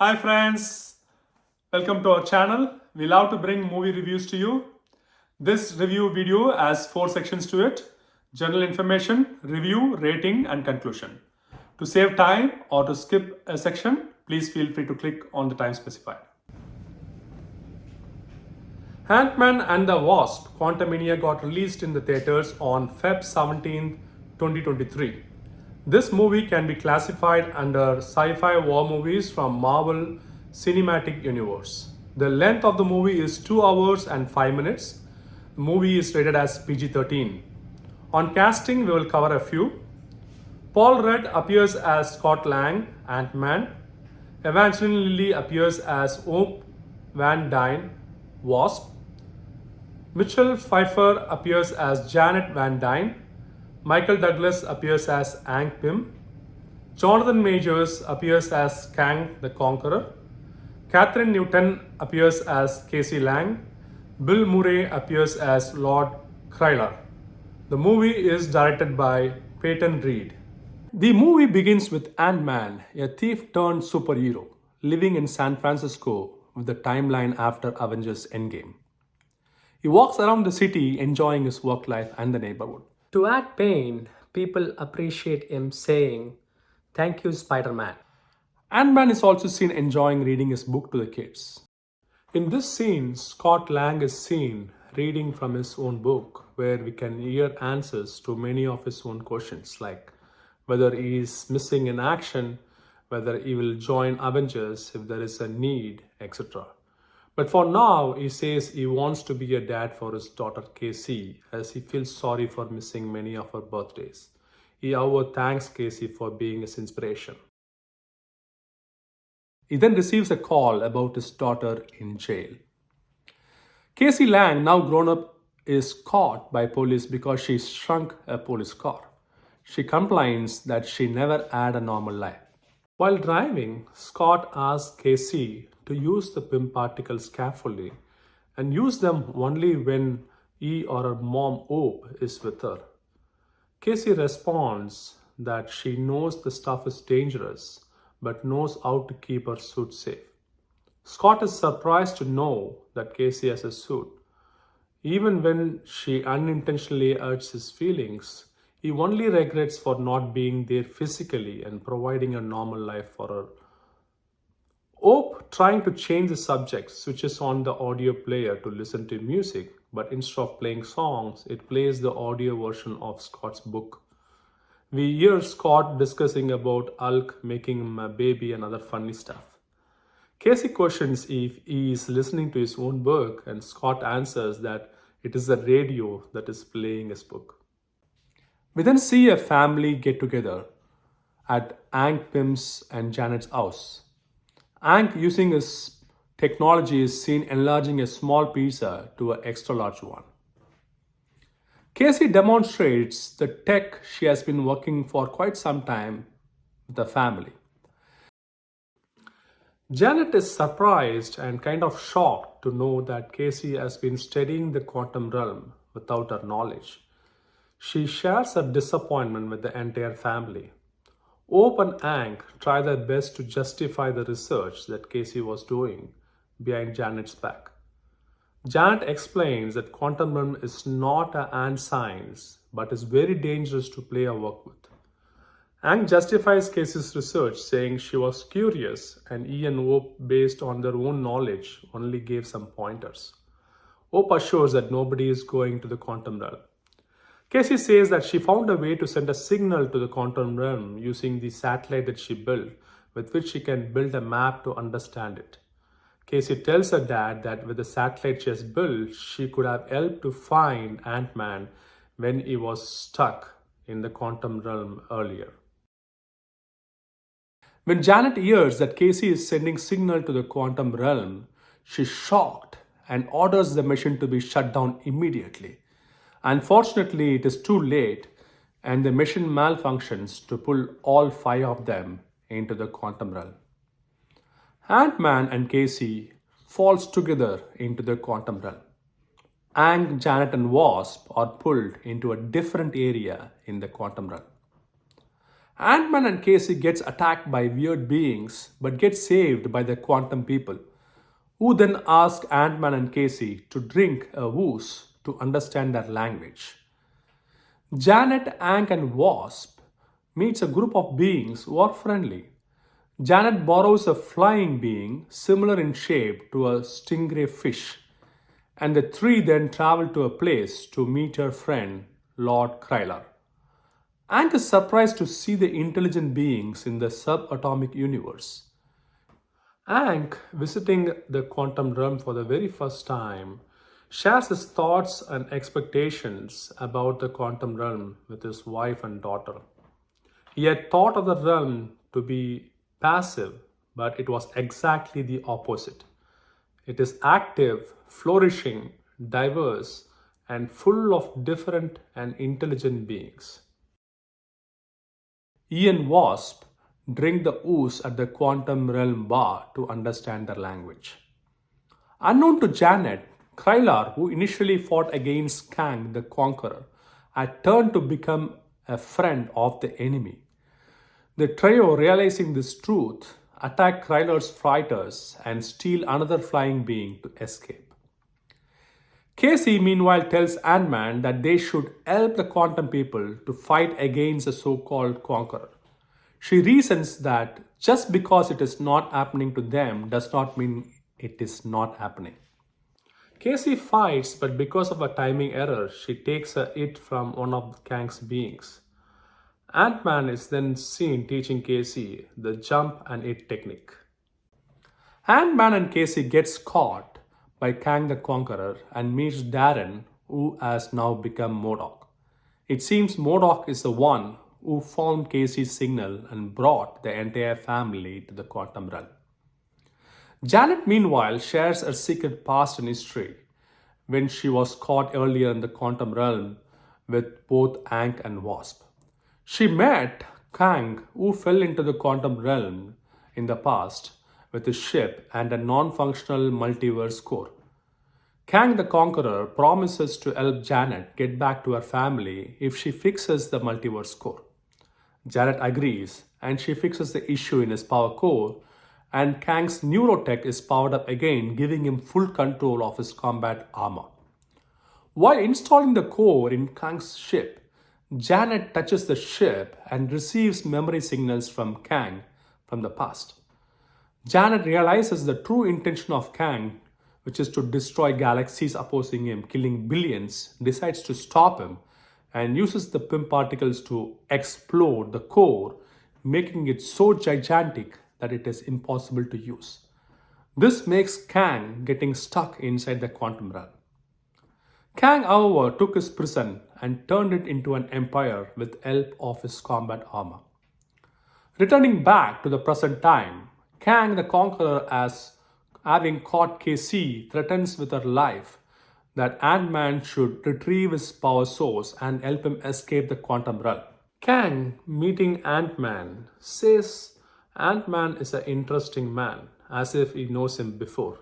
Hi friends, welcome to our channel. We love to bring movie reviews to you. This review video has 4 sections to it: general information, review, rating and conclusion. To save time or to skip a section, please feel free to click on the time specified. Antman and the Wasp: Quantumania got released in the theaters on Feb 17, 2023. This movie can be classified under sci-fi war movies from Marvel Cinematic Universe. The length of the movie is 2 hours and 5 minutes. The movie is rated as PG-13. On casting, we will cover a few. Paul Rudd appears as Scott Lang, Ant-Man. Evangeline Lilly appears as Oak Van Dyne, Wasp. Mitchell Pfeiffer appears as Janet Van Dyne. Michael Douglas appears as Hank Pym. Jonathan Majors appears as Kang the Conqueror. Catherine Newton appears as Casey Lang. Bill Murray appears as Lord Krylar. The movie is directed by Peyton Reed. The movie begins with Ant-Man, a thief turned superhero, living in San Francisco with the timeline after Avengers Endgame. He walks around the city enjoying his work life and the neighborhood. To add pain, people appreciate him saying, "Thank you, Spider Man." Ant-Man is also seen enjoying reading his book to the kids. In this scene, Scott Lang is seen reading from his own book, where we can hear answers to many of his own questions, like whether he is missing in action, whether he will join Avengers if there is a need, etc. But for now, he says he wants to be a dad for his daughter Casey, as he feels sorry for missing many of her birthdays. He, however, thanks Casey for being his inspiration. He then receives a call about his daughter in jail. Casey Lang, now grown up, is caught by police because she shrunk a police car. She complains that she never had a normal life. While driving, Scott asks Casey to use the PIM particles carefully and use them only when he or her mom Hope is with her. Casey responds that she knows the stuff is dangerous but knows how to keep her suit safe. Scott is surprised to know that Casey has a suit. Even when she unintentionally hurts his feelings, he only regrets for not being there physically and providing a normal life for her. Hope, trying to change the subject, switches on the audio player to listen to music, but instead of playing songs, it plays the audio version of Scott's book. We hear Scott discussing about Hulk making him a baby and other funny stuff. Casey questions if he is listening to his own book, and Scott answers that it is the radio that is playing his book. We then see a family get together at Hank Pym's and Janet's house. Hank, using his technology, is seen enlarging a small pizza to an extra large one. Casey demonstrates the tech she has been working for quite some time with the family. Janet is surprised and kind of shocked to know that Casey has been studying the quantum realm without her knowledge. She shares her disappointment with the entire family. Hope and Hank try their best to justify the research that Casey was doing behind Janet's back. Janet explains that quantum realm is not a ant science, but is very dangerous to play or work with. Hank justifies Casey's research, saying she was curious and he and Hope, based on their own knowledge, only gave some pointers. Hope assures that nobody is going to the quantum realm. Casey says that she found a way to send a signal to the quantum realm using the satellite that she built, with which she can build a map to understand it. Casey tells her dad that with the satellite she has built, she could have helped to find Ant-Man when he was stuck in the quantum realm earlier. When Janet hears that Casey is sending signal to the quantum realm, she's shocked and orders the machine to be shut down immediately. Unfortunately, it is too late and the machine malfunctions to pull all 5 of them into the quantum realm. Ant-Man and Casey falls together into the quantum realm. Hank, Janet and Wasp are pulled into a different area in the quantum realm. Antman and Casey gets attacked by weird beings but get saved by the quantum people, who then ask Antman and Casey to drink a ooze to understand their language. Janet, Ank, and Wasp meets a group of beings who are friendly. Janet borrows a flying being similar in shape to a stingray fish, and the three then travel to a place to meet her friend, Lord Kryler. Ank is surprised to see the intelligent beings in the subatomic universe. Ank, visiting the quantum realm for the very first time, shares his thoughts and expectations about the quantum realm with his wife and daughter. He had thought of the realm to be passive, but it was exactly the opposite. It is active, flourishing, diverse, and full of different and intelligent beings. Ian Wasp drink the ooze at the quantum realm bar to understand their language. Unknown to Janet, Krylar, who initially fought against Kang the Conqueror, had turned to become a friend of the enemy. The trio, realizing this truth, attack Krylar's fighters and steal another flying being to escape. Casey, meanwhile, tells Ant-Man that they should help the quantum people to fight against the so-called conqueror. She reasons that just because it is not happening to them does not mean it is not happening. Casey fights, but because of a timing error, she takes a hit from one of Kang's beings. Ant-Man is then seen teaching Casey the jump and hit technique. Ant-Man and Casey gets caught by Kang the Conqueror and meets Darren, who has now become MODOK. It seems MODOK is the one who found Casey's signal and brought the entire family to the quantum realm. Janet, meanwhile, shares her secret past and history when she was caught earlier in the quantum realm with both Ank and Wasp. She met Kang, who fell into the quantum realm in the past with his ship and a non-functional multiverse core. Kang the Conqueror promises to help Janet get back to her family if she fixes the multiverse core. Janet agrees and she fixes the issue in his power core, and Kang's neurotech is powered up again, giving him full control of his combat armor. While installing the core in Kang's ship, Janet touches the ship and receives memory signals from Kang from the past. Janet realizes the true intention of Kang, which is to destroy galaxies opposing him, killing billions, decides to stop him, and uses the PIM particles to explode the core, making it so gigantic that it is impossible to use. This makes Kang getting stuck inside the quantum realm. Kang, however, took his prison and turned it into an empire with help of his combat armor. Returning back to the present time, Kang the Conqueror, as having caught KC, threatens with her life that Ant-Man should retrieve his power source and help him escape the quantum realm. Kang, meeting Ant-Man, says Ant-Man is an interesting man, as if he knows him before.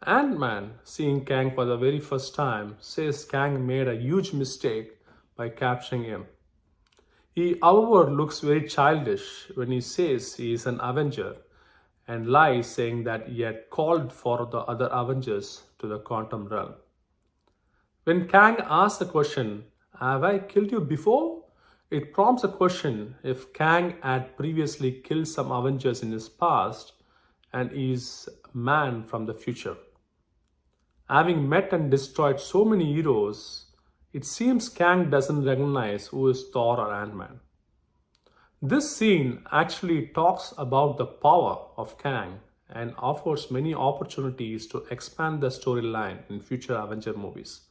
Ant-Man, seeing Kang for the very first time, says Kang made a huge mistake by capturing him. He, however, looks very childish when he says he is an Avenger and lies, saying that he had called for the other Avengers to the quantum realm. When Kang asks the question, "Have I killed you before?" it prompts a question if Kang had previously killed some Avengers in his past and is a man from the future. Having met and destroyed so many heroes, it seems Kang doesn't recognize who is Thor or Ant-Man. This scene actually talks about the power of Kang and offers many opportunities to expand the storyline in future Avenger movies.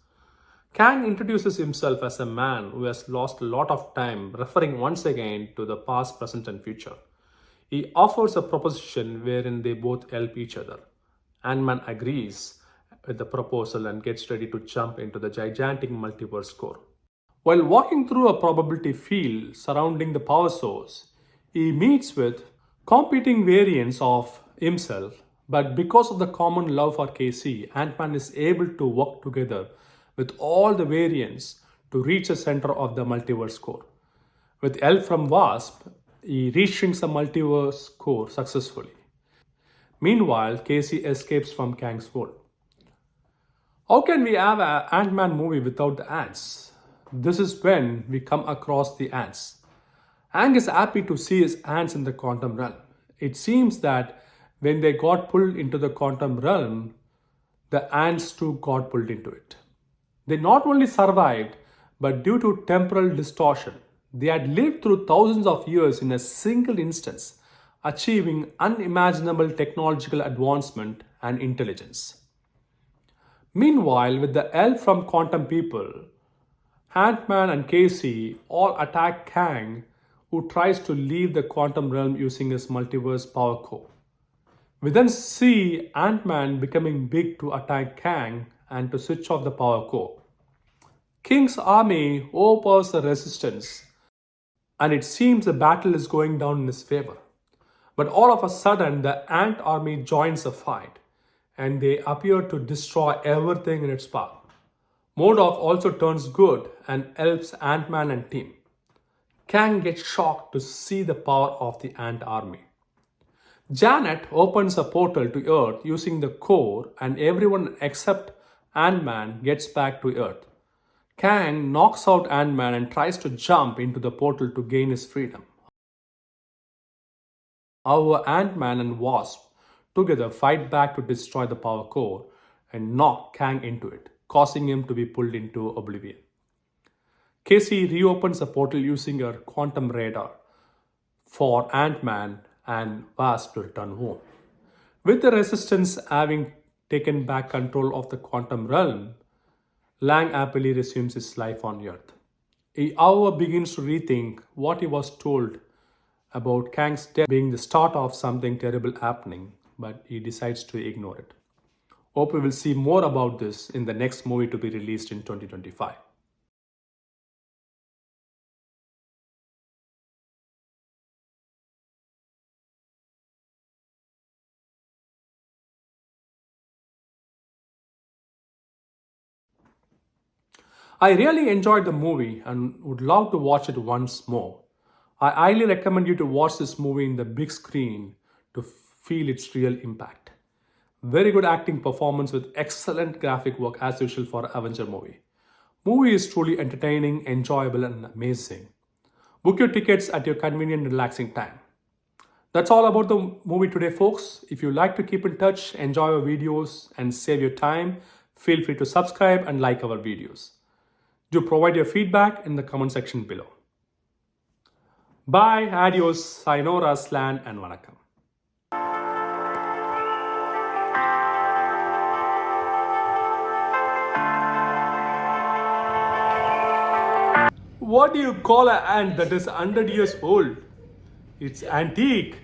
Kang introduces himself as a man who has lost a lot of time, referring once again to the past, present, and future. He offers a proposition wherein they both help each other. Ant-Man agrees with the proposal and gets ready to jump into the gigantic multiverse core. While walking through a probability field surrounding the power source, he meets with competing variants of himself, but because of the common love for KC, Ant-Man is able to work together with all the variants to reach the center of the multiverse core. With help from Wasp, he reshrinks the multiverse core successfully. Meanwhile, Casey escapes from Kang's world. How can we have an Ant-Man movie without the ants? This is when we come across the ants. Ang is happy to see his ants in the quantum realm. It seems that when they got pulled into the quantum realm, the ants too got pulled into it. They not only survived, but due to temporal distortion, they had lived through thousands of years in a single instance, achieving unimaginable technological advancement and intelligence. Meanwhile, with the help from quantum people, Antman and Casey all attack Kang, who tries to leave the quantum realm using his multiverse power core. We then see Ant-Man becoming big to attack Kang and to switch off the power core. King's army overpowers the resistance, and it seems the battle is going down in his favor. But all of a sudden, the Ant army joins the fight, and they appear to destroy everything in its path. Modok also turns good and helps Ant-Man and team. Kang gets shocked to see the power of the Ant army. Janet opens a portal to Earth using the core, and everyone except Ant-Man gets back to Earth. Kang knocks out Ant-Man and tries to jump into the portal to gain his freedom. However, Ant-Man and Wasp together fight back to destroy the power core and knock Kang into it, causing him to be pulled into oblivion. Casey reopens the portal using her quantum radar for Ant-Man and Wasp to return home. With the Resistance having taken back control of the quantum realm, Lang happily resumes his life on Earth. He, however, begins to rethink what he was told about Kang's death being the start of something terrible happening, but he decides to ignore it. Hope we will see more about this in the next movie to be released in 2025. I really enjoyed the movie and would love to watch it once more. I highly recommend you to watch this movie in the big screen to feel its real impact. Very good acting performance with excellent graphic work as usual for an Avenger movie. Movie is truly entertaining, enjoyable and amazing. Book your tickets at your convenient relaxing time. That's all about the movie today, folks. If you like to keep in touch, enjoy our videos and save your time, feel free to subscribe and like our videos. Do provide your feedback in the comment section below. Bye, adios, sayonara, slan and vanakkam. What do you call an ant that is 100 years old? It's antique.